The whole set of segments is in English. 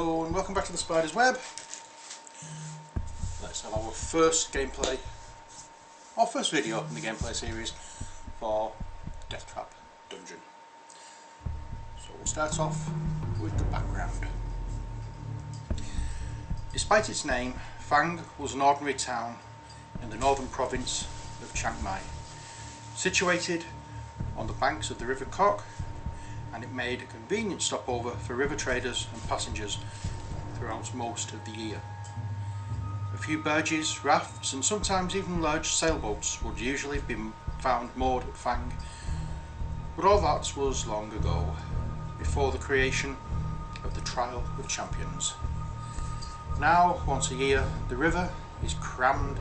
Hello and welcome back to the Spider's Web. Let's have our first gameplay, our first video in the gameplay series for Deathtrap Dungeon. So we'll start off with the background. Despite its name, Fang was an ordinary town in the northern province of Chiang Mai, situated on the banks of the River Kok, and it made a convenient stopover for river traders and passengers throughout most of the year. A few barges, rafts and sometimes even large sailboats would usually be found moored at Fang, but all that was long ago, before the creation of the Trial of Champions. Now, once a year, the river is crammed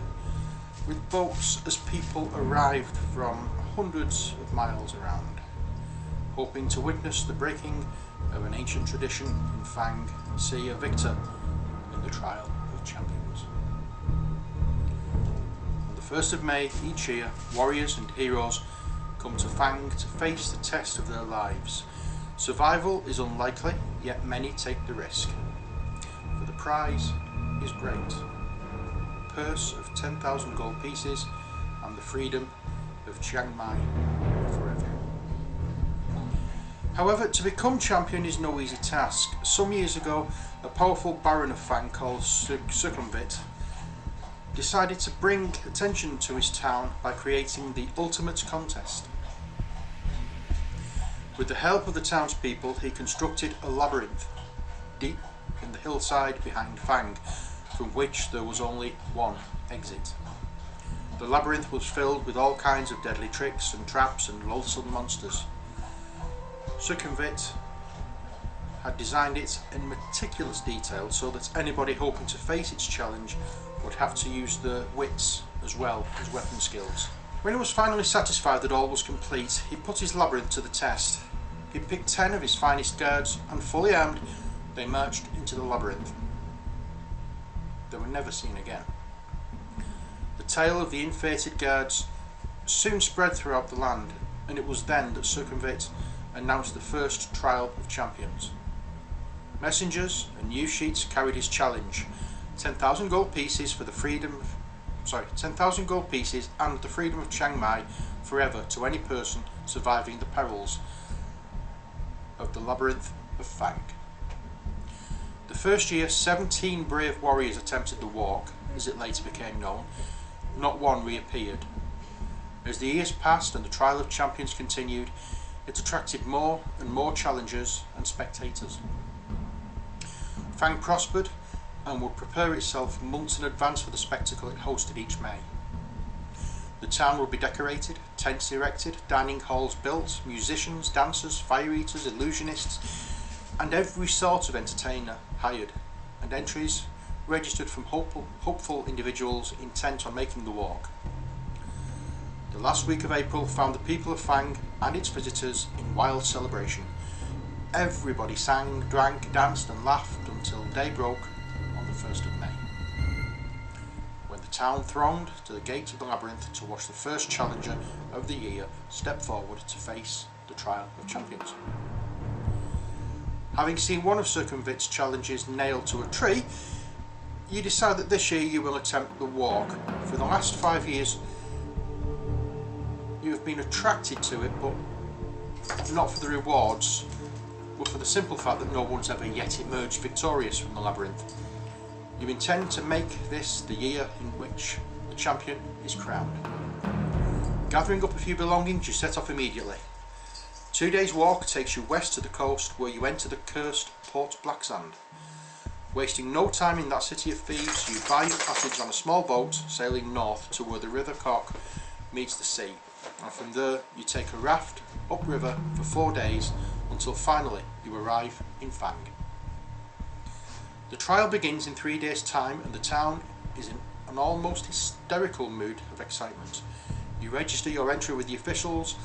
with boats as people arrived from hundreds of miles around, hoping to witness the breaking of an ancient tradition in Fang and see a victor in the Trial of Champions. On the 1st of May each year, warriors and heroes come to Fang to face the test of their lives. Survival is unlikely, yet many take the risk, for the prize is great. A purse of 10,000 gold pieces and the freedom of Chiang Mai forever. However, to become champion is no easy task. Some years ago, a powerful baron of Fang called Circumvit decided to bring attention to his town by creating the ultimate contest. With the help of the townspeople, he constructed a labyrinth deep in the hillside behind Fang, from which there was only one exit. The labyrinth was filled with all kinds of deadly tricks and traps and loathsome monsters. Circumvit had designed it in meticulous detail so that anybody hoping to face its challenge would have to use their wits as well as weapon skills. When he was finally satisfied that all was complete, he put his labyrinth to the test. He picked 10 of his finest guards and, fully armed, they marched into the labyrinth. They were never seen again. The tale of the ill-fated guards soon spread throughout the land, and it was then that Circumvit announced the first Trial of Champions. Messengers and news sheets carried his challenge: 10,000 gold pieces for the freedom. 10,000 gold pieces and the freedom of Chiang Mai forever to any person surviving the perils of the labyrinth of Fang. The first year, 17 brave warriors attempted the walk, as it later became known. Not one reappeared. As the years passed and the Trial of Champions continued, it attracted more and more challengers and spectators. Fang prospered and would prepare itself months in advance for the spectacle it hosted each May. The town would be decorated, tents erected, dining halls built, musicians, dancers, fire eaters, illusionists, and every sort of entertainer hired, and entries registered from hopeful individuals intent on making the walk. The last week of April found the people of Fang and its visitors in wild celebration. Everybody sang, drank, danced and laughed until day broke on the 1st of May, when the town thronged to the gates of the labyrinth to watch the first challenger of the year step forward to face the Trial of Champions. Having seen one of Circumvit's challenges nailed to a tree, you decide that this year you will attempt the walk. For the last 5 years you have been attracted to it, but not for the rewards, but for the simple fact that no one's ever yet emerged victorious from the labyrinth. You intend to make this the year in which the champion is crowned. Gathering up a few belongings, you set off immediately. 2 days' walk takes you west to the coast, where you enter the cursed Port Blacksand. Wasting no time in that city of thieves, you buy your passage on a small boat sailing north to where the River Kok meets the sea, and from there you take a raft upriver for 4 days until finally you arrive in Fang. The trial begins in 3 days' time, and the town is in an almost hysterical mood of excitement. You register your entry with the officials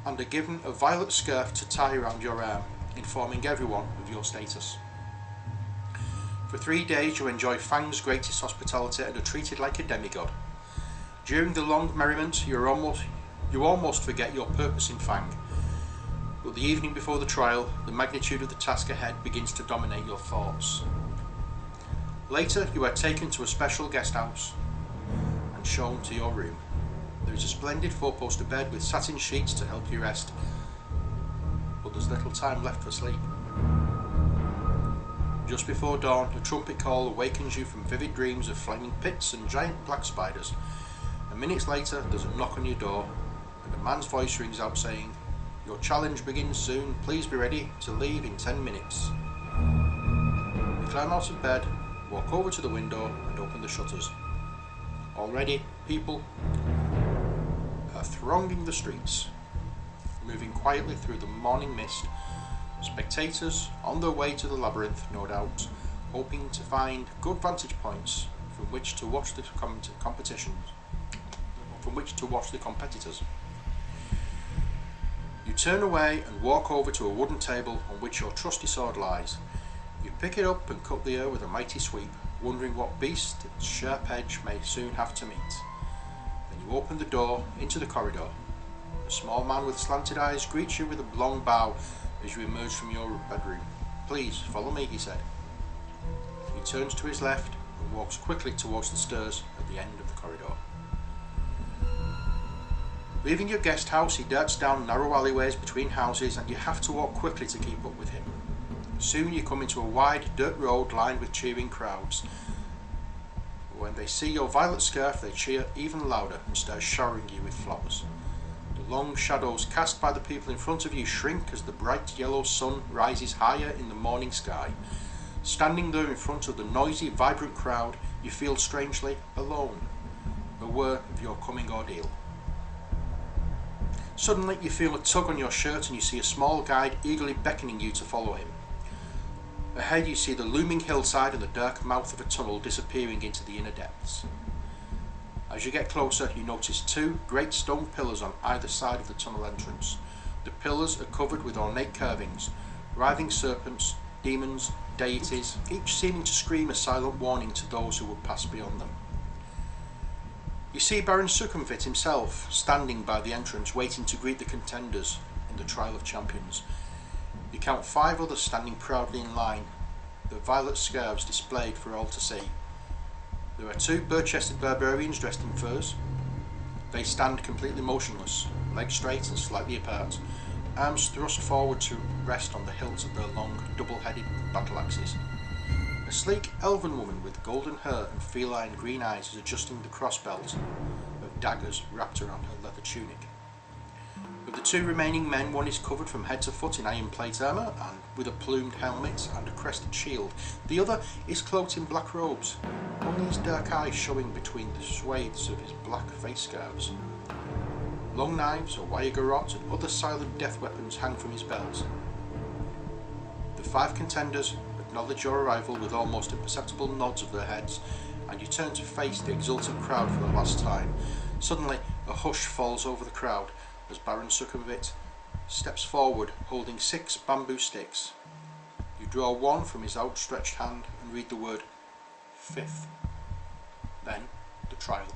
and are given a violet scarf to tie around your arm, informing everyone of your status. For 3 days you enjoy Fang's greatest hospitality and are treated like a demigod. During the long merriment you almost forget your purpose in Fang, but the evening before the trial, the magnitude of the task ahead begins to dominate your thoughts. Later you are taken to a special guest house and shown to your room. There is a splendid 4-poster bed with satin sheets to help you rest, but there's little time left for sleep. Just before dawn, a trumpet call awakens you from vivid dreams of flaming pits and giant black spiders. And minutes later, there's a knock on your door, and a man's voice rings out saying, "Your challenge begins soon, please be ready to leave in 10 minutes. You climb out of bed, walk over to the window and open the shutters. Already, people are thronging the streets, moving quietly through the morning mist, spectators on their way to the labyrinth, no doubt, hoping to find good vantage points from which to watch the competitors. You turn away and walk over to a wooden table on which your trusty sword lies. You pick it up and cut the air with a mighty sweep, wondering what beast its sharp edge may soon have to meet. Then you open the door into the corridor. A small man with slanted eyes greets you with a long bow as you emerge from your bedroom. "Please, follow me," he said. He turns to his left and walks quickly towards the stairs at the end of the corridor. Leaving your guest house, he darts down narrow alleyways between houses, and you have to walk quickly to keep up with him. Soon you come into a wide dirt road lined with cheering crowds. When they see your violet scarf, they cheer even louder and start showering you with flowers. The long shadows cast by the people in front of you shrink as the bright yellow sun rises higher in the morning sky. Standing there in front of the noisy, vibrant crowd, you feel strangely alone, aware of your coming ordeal. Suddenly you feel a tug on your shirt and you see a small guide eagerly beckoning you to follow him. Ahead you see the looming hillside and the dark mouth of a tunnel disappearing into the inner depths. As you get closer, you notice 2 great stone pillars on either side of the tunnel entrance. The pillars are covered with ornate carvings, writhing serpents, demons, deities, each seeming to scream a silent warning to those who would pass beyond them. You see Baron Succumvit himself standing by the entrance waiting to greet the contenders in the Trial of Champions. You count 5 others standing proudly in line, their violet scarves displayed for all to see. There are 2 bare-chested barbarians dressed in furs. They stand completely motionless, legs straight and slightly apart, arms thrust forward to rest on the hilts of their long, double-headed battle axes. A sleek elven woman with golden hair and feline green eyes is adjusting the crossbelt of daggers wrapped around her leather tunic. Of the 2 remaining men, one is covered from head to foot in iron plate armour and with a plumed helmet and a crested shield. The other is cloaked in black robes, only his dark eyes showing between the swathes of his black face scarves. Long knives, a wire garrote and other silent death weapons hang from his belt. The 5 contenders acknowledge your arrival with almost imperceptible nods of their heads, and you turn to face the exultant crowd for the last time. Suddenly, a hush falls over the crowd as Baron Succumvit steps forward holding 6 bamboo sticks. You draw one from his outstretched hand and read the word 5th. Then the trial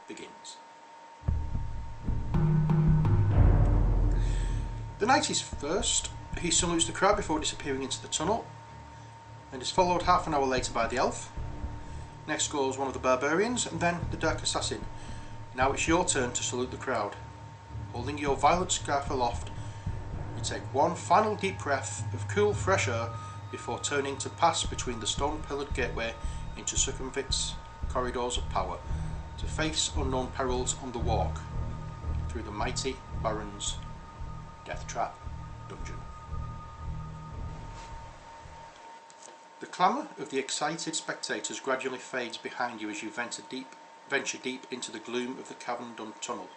begins. The knight is first. He salutes the crowd before disappearing into the tunnel, and is followed half an hour later by the elf. Next goes one of the barbarians, and then the dark assassin. Now it's your turn to salute the crowd. Holding your violet scarf aloft, you take one final deep breath of cool, fresh air before turning to pass between the stone-pillared gateway into Succumvit's corridors of power, to face unknown perils on the walk through the mighty Baron's Deathtrap dungeon. The clamour of the excited spectators gradually fades behind you as you venture deep into the gloom of the cavern-done tunnel.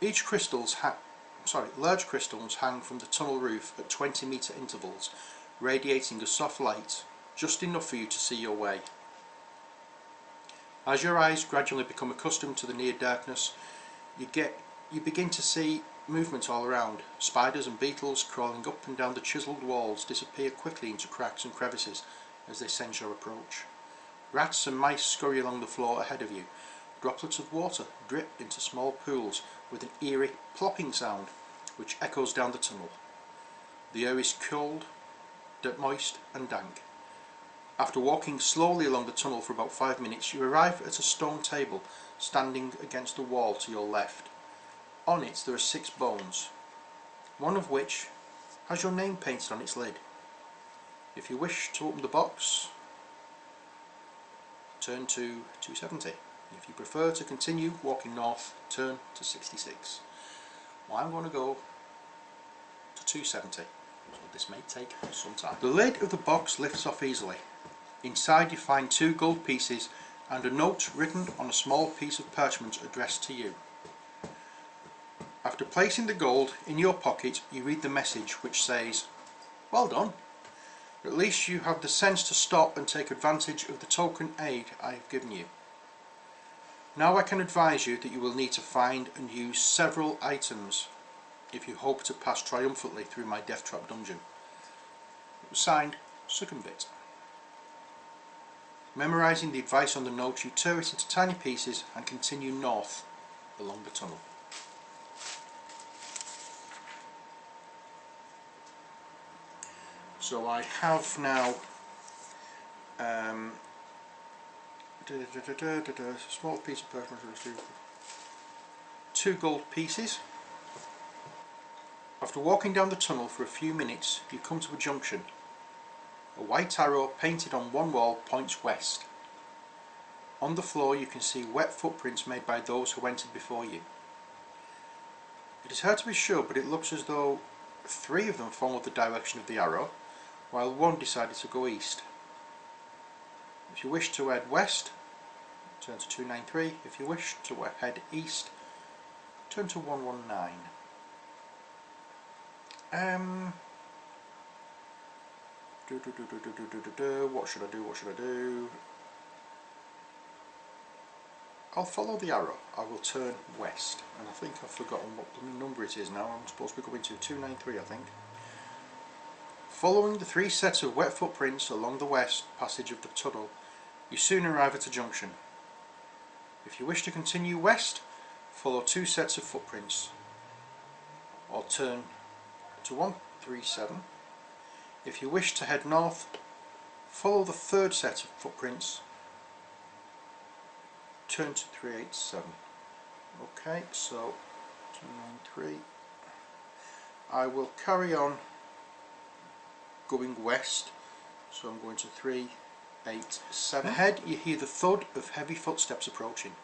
Large crystals hang from the tunnel roof at 20-metre intervals, radiating a soft light, just enough for you to see your way. As your eyes gradually become accustomed to the near darkness, you begin to see movement all around. Spiders and beetles crawling up and down the chiselled walls disappear quickly into cracks and crevices as they sense your approach. Rats and mice scurry along the floor ahead of you. Droplets of water drip into small pools with an eerie plopping sound which echoes down the tunnel. The air is cold, moist and dank. After walking slowly along the tunnel for about 5 minutes, you arrive at a stone table standing against the wall to your left. On it there are 6 bones, one of which has your name painted on its lid. If you wish to open the box, turn to 270. If you prefer to continue walking north, turn to 66. Well, I'm going to go to 270, so this may take some time. The lid of the box lifts off easily. Inside you find 2 gold pieces and a note written on a small piece of parchment addressed to you. After placing the gold in your pocket, you read the message which says, "Well done. At least you have the sense to stop and take advantage of the token aid I have given you. Now I can advise you that you will need to find and use several items if you hope to pass triumphantly through my Deathtrap dungeon." It was signed Succumbit. Memorising the advice on the note, you tear it into tiny pieces and continue north along the tunnel. So I have now small piece of parchment, 2 gold pieces. After walking down the tunnel for a few minutes, you come to a junction. A white arrow painted on one wall points west. On the floor you can see wet footprints made by those who entered before you. It is hard to be sure, but it looks as though 3 of them followed the direction of the arrow, while 1 decided to go east. If you wish to head west, turn to 293. If you wish to head east, turn to 119. What should I do? I'll follow the arrow. I will turn west, and I think I've forgotten what number it is now. I'm supposed to be going to 293, I think. Following the 3 sets of wet footprints along the west passage of the tunnel, you soon arrive at a junction. If you wish to continue west, follow 2 sets of footprints, or turn to 137. If you wish to head north, follow the 3rd set of footprints, turn to 387. Okay, so 293. I will carry on going west, so I'm going to 387. Ahead you hear the thud of heavy footsteps approaching.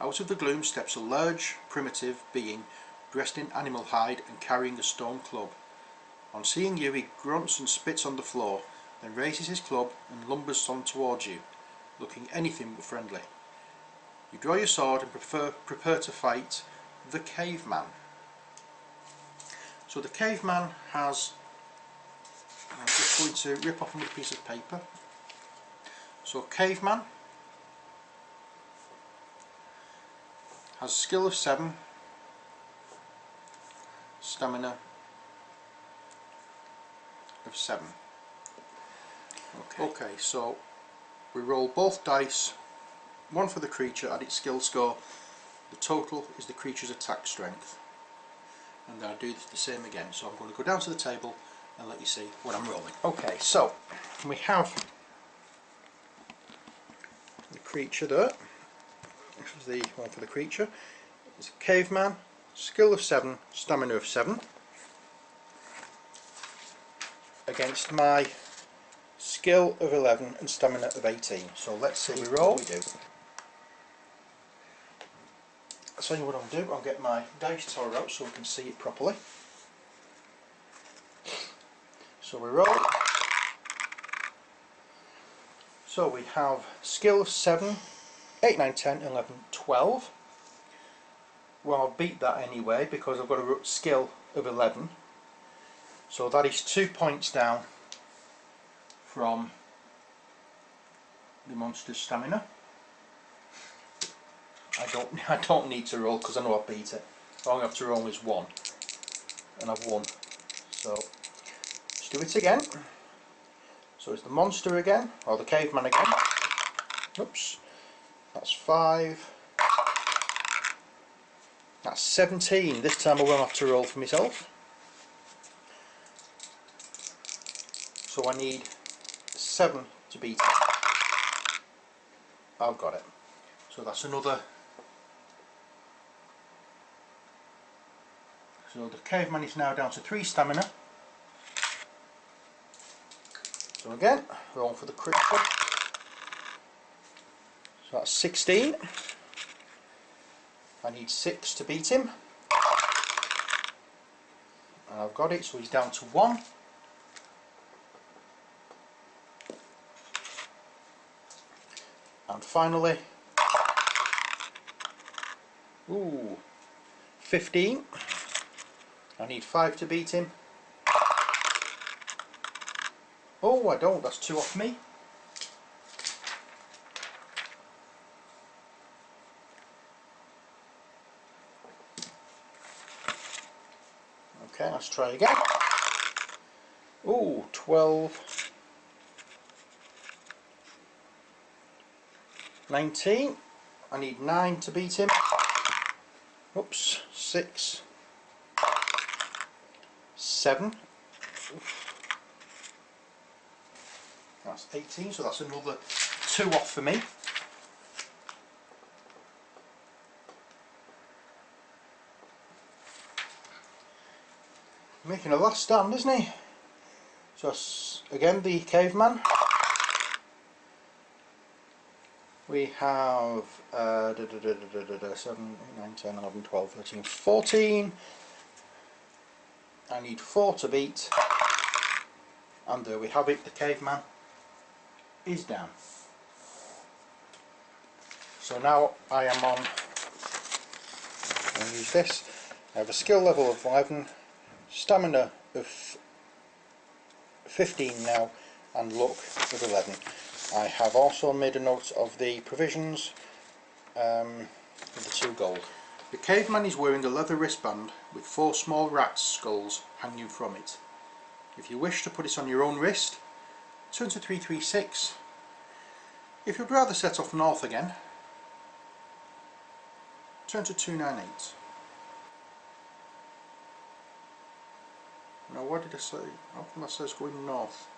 Out of the gloom steps a large, primitive being dressed in animal hide and carrying a stone club. On seeing you, he grunts and spits on the floor, then raises his club and lumbers on towards you, looking anything but friendly. You draw your sword and prepare to fight the caveman. So the caveman has, I'm just going to rip off another piece of paper. So caveman has skill of 7, stamina of 7. Okay, so we roll both dice, one for the creature at its skill score. The total is the creature's attack strength, and then I do the same again. So I'm going to go down to the table and let you see what I'm rolling. Okay, so we have the creature there. This is the one for the creature. It's a caveman, skill of 7, stamina of 7, against my skill of 11 and stamina of 18. So let's see what we do. I'll tell you what I'll do. I'll get my dice tower out so we can see it properly. So we roll. So we have skill of 7, 8, 9, 10, 11, 12. Well, I'll beat that anyway because I've got a skill of 11. So that is 2 points down from the monster's stamina. I don't need to roll because I know I beat it. All I have to roll is 1, and I've won. So let's do it again. So it's the monster again, or the caveman again. Oops, that's 5. That's 17. This time I won't have to roll for myself. So I need 7 to beat it. I've got it. So that's another. So the caveman is now down to 3 stamina. So again, roll for the critical. So that's 16. I need 6 to beat him. And I've got it, so he's down to 1. And finally, 15. I need 5 to beat him. Oh, I don't, that's 2 off me. Okay, let's try again. Oh, 12. 19. I need 9 to beat him. Oops, 6. 7. That's 18, so that's another 2 off for me. Making a last stand, isn't he? So again, the caveman. We have 7, 8, 9, 10, 11, 12, 13, 14. I need 4 to beat. And there we have it, the caveman is down. So now I am on, I'll use this. I have a skill level of 11, stamina of 15 now, and luck of 11. I have also made a note of the provisions of the 2 gold. The caveman is wearing a leather wristband with 4 small rat's skulls hanging from it. If you wish to put it on your own wrist, turn to 336. If you'd rather set off north again, turn to 298. Now what did I say? How come that says going north?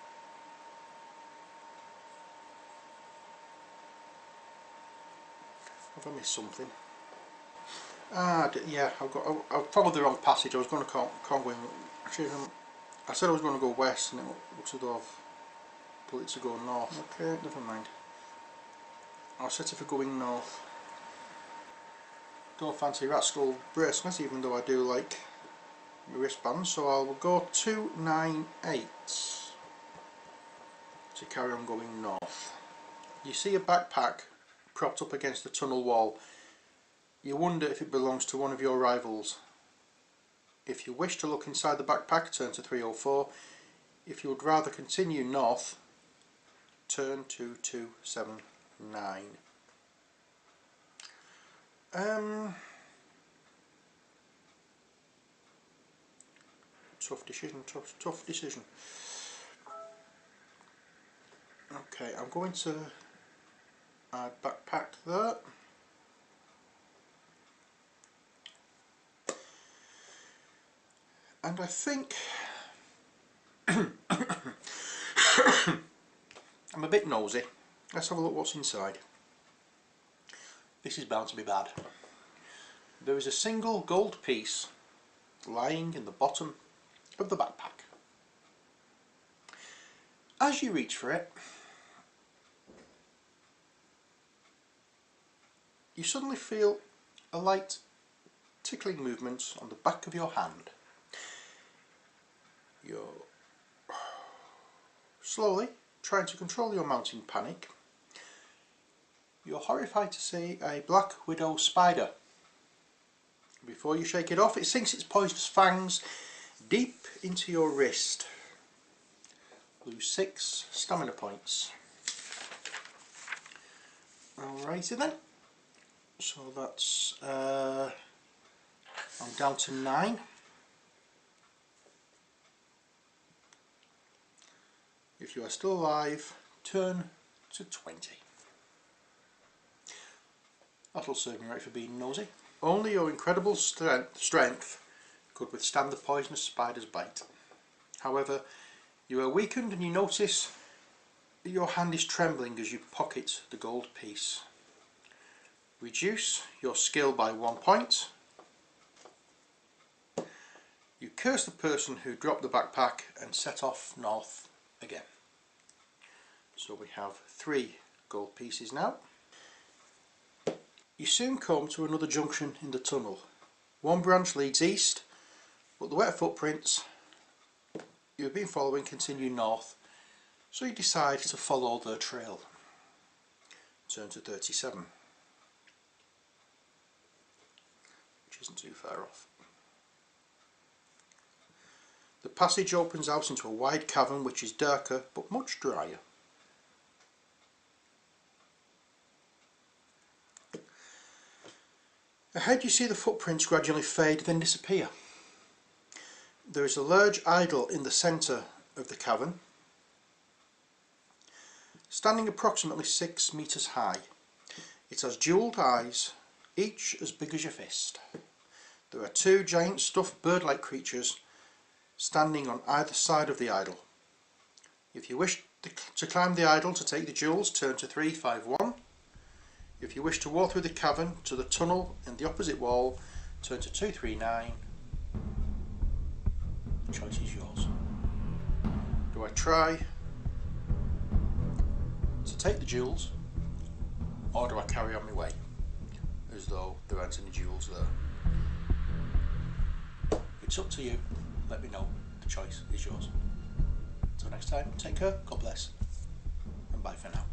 Have I missed something? Yeah, I've followed the wrong passage. I was going to go in. Actually, I said I was going to go west, and it looks as though I've put it to go north. Okay, never mind. I'll set it for going north. Don't fancy rat skull bracelets, even though I do like my wristbands, so I'll go 298 to carry on going north. You see a backpack propped up against the tunnel wall. You wonder if it belongs to one of your rivals. If you wish to look inside the backpack, turn to 304. If you would rather continue north, turn to 279. Tough decision. Okay, I'm going to add backpack there. And I think I'm a bit nosy. Let's have a look what's inside. This is bound to be bad. There is a single gold piece lying in the bottom of the backpack. As you reach for it, you suddenly feel a light tickling movement on the back of your hand. You're slowly trying to control your mounting panic. You're horrified to see a black widow spider. Before you shake it off, it sinks its poisonous fangs deep into your wrist. Lose 6 stamina points. Alrighty then. So that's I'm down to 9. If you are still alive, turn to 20. That'll serve me right for being nosy. Only your incredible strength could withstand the poisonous spider's bite. However, you are weakened and you notice your hand is trembling as you pocket the gold piece. Reduce your skill by 1 point. You curse the person who dropped the backpack and set off north again. So we have 3 gold pieces now. You soon come to another junction in the tunnel. One branch leads east, but the wet footprints you have been following continue north, so you decide to follow their trail. Turn to 37, which isn't too far off. The passage opens out into a wide cavern which is darker but much drier. Ahead you see the footprints gradually fade, then disappear. There is a large idol in the centre of the cavern, standing approximately 6 metres high. It has jewelled eyes, each as big as your fist. There are 2 giant stuffed bird-like creatures standing on either side of the idol. If you wish to climb the idol to take the jewels, turn to 351. If you wish to walk through the cavern to the tunnel in the opposite wall, turn to 239. The choice is yours. Do I try to take the jewels, or do I carry on my way as though there aren't any jewels there? It's up to you. Let me know. The choice is yours. Until next time, take care, God bless, and bye for now.